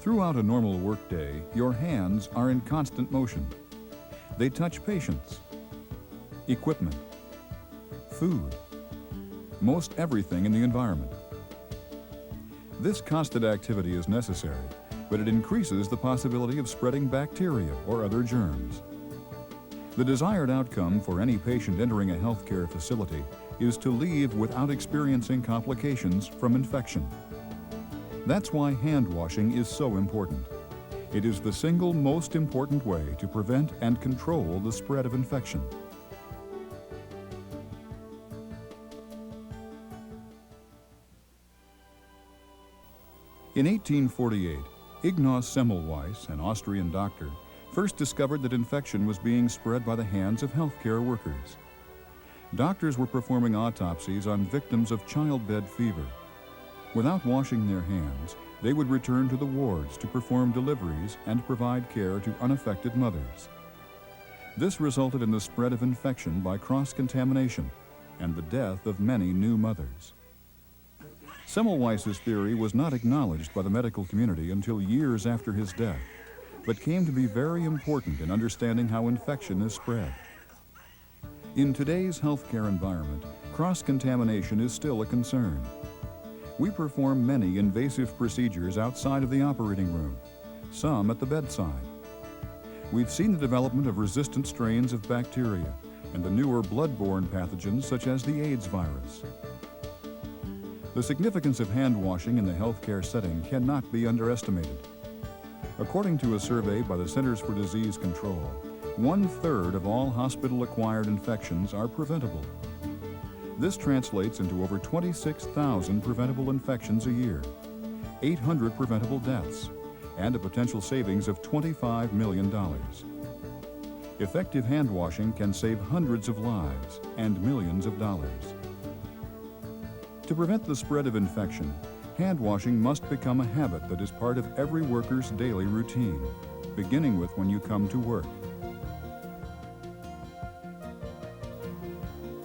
Throughout a normal workday, your hands are in constant motion. They touch patients, equipment, food, most everything in the environment. This constant activity is necessary, but it increases the possibility of spreading bacteria or other germs. The desired outcome for any patient entering a healthcare facility is to leave without experiencing complications from infection. That's why hand washing is so important. It is the single most important way to prevent and control the spread of infection. In 1848, Ignaz Semmelweis, an Austrian doctor, first discovered that infection was being spread by the hands of healthcare workers. Doctors were performing autopsies on victims of childbed fever. Without washing their hands, they would return to the wards to perform deliveries and provide care to unaffected mothers. This resulted in the spread of infection by cross-contamination and the death of many new mothers. Semmelweis's theory was not acknowledged by the medical community until years after his death, but came to be very important in understanding how infection is spread. In today's healthcare environment, cross-contamination is still a concern. We perform many invasive procedures outside of the operating room, some at the bedside. We've seen the development of resistant strains of bacteria and the newer blood-borne pathogens such as the AIDS virus. The significance of hand washing in the healthcare setting cannot be underestimated. According to a survey by the Centers for Disease Control, 1/3 of all hospital-acquired infections are preventable. This translates into over 26,000 preventable infections a year, 800 preventable deaths, and a potential savings of $25 million. Effective hand washing can save hundreds of lives and millions of dollars. To prevent the spread of infection, hand washing must become a habit that is part of every worker's daily routine, beginning with when you come to work.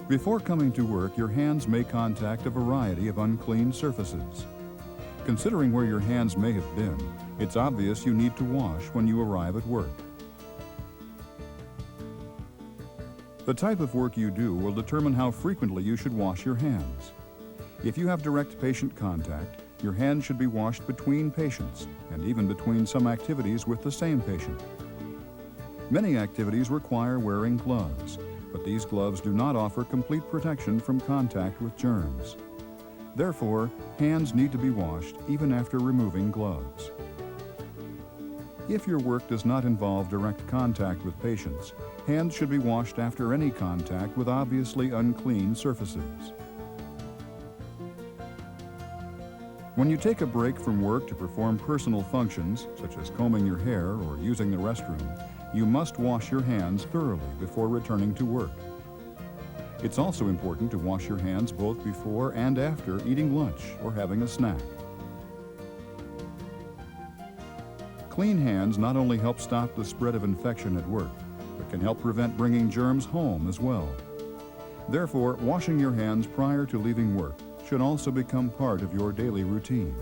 Before coming to work, your hands may contact a variety of unclean surfaces. Considering where your hands may have been, it's obvious you need to wash when you arrive at work. The type of work you do will determine how frequently you should wash your hands. If you have direct patient contact, your hands should be washed between patients and even between some activities with the same patient. Many activities require wearing gloves, but these gloves do not offer complete protection from contact with germs. Therefore, hands need to be washed even after removing gloves. If your work does not involve direct contact with patients, hands should be washed after any contact with obviously unclean surfaces. When you take a break from work to perform personal functions, such as combing your hair or using the restroom, you must wash your hands thoroughly before returning to work. It's also important to wash your hands both before and after eating lunch or having a snack. Clean hands not only help stop the spread of infection at work, but can help prevent bringing germs home as well. Therefore, washing your hands prior to leaving work should also become part of your daily routine.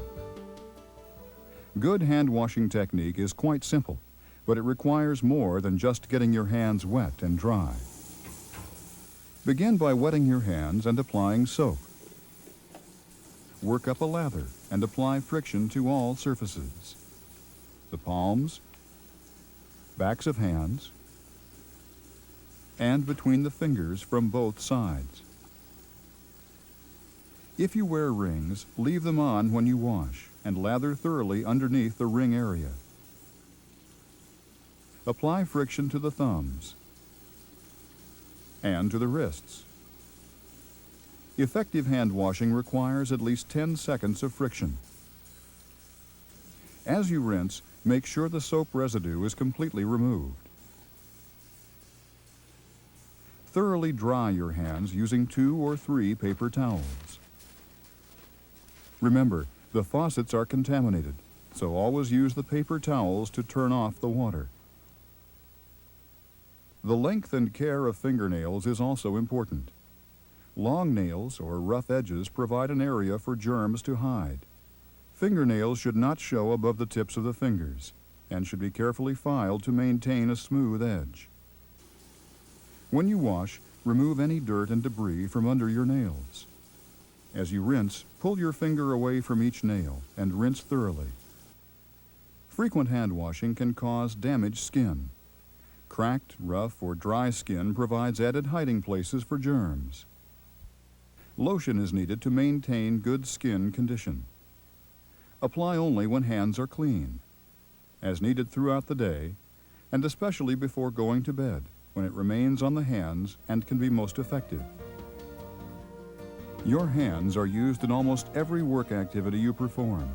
Good hand washing technique is quite simple, but it requires more than just getting your hands wet and dry. Begin by wetting your hands and applying soap. Work up a lather and apply friction to all surfaces: the palms, backs of hands, and between the fingers from both sides. If you wear rings, leave them on when you wash and lather thoroughly underneath the ring area. Apply friction to the thumbs and to the wrists. Effective hand washing requires at least 10 seconds of friction. As you rinse, make sure the soap residue is completely removed. Thoroughly dry your hands using 2 or 3 paper towels. Remember, the faucets are contaminated, so always use the paper towels to turn off the water. The length and care of fingernails is also important. Long nails or rough edges provide an area for germs to hide. Fingernails should not show above the tips of the fingers and should be carefully filed to maintain a smooth edge. When you wash, remove any dirt and debris from under your nails. As you rinse, pull your finger away from each nail and rinse thoroughly. Frequent hand washing can cause damaged skin. Cracked, rough, or dry skin provides added hiding places for germs. Lotion is needed to maintain good skin condition. Apply only when hands are clean, as needed throughout the day, and especially before going to bed, when it remains on the hands and can be most effective. Your hands are used in almost every work activity you perform.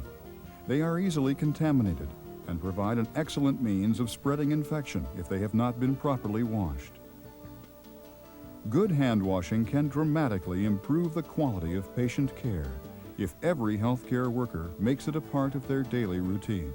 They are easily contaminated and provide an excellent means of spreading infection if they have not been properly washed. Good hand washing can dramatically improve the quality of patient care if every healthcare worker makes it a part of their daily routine.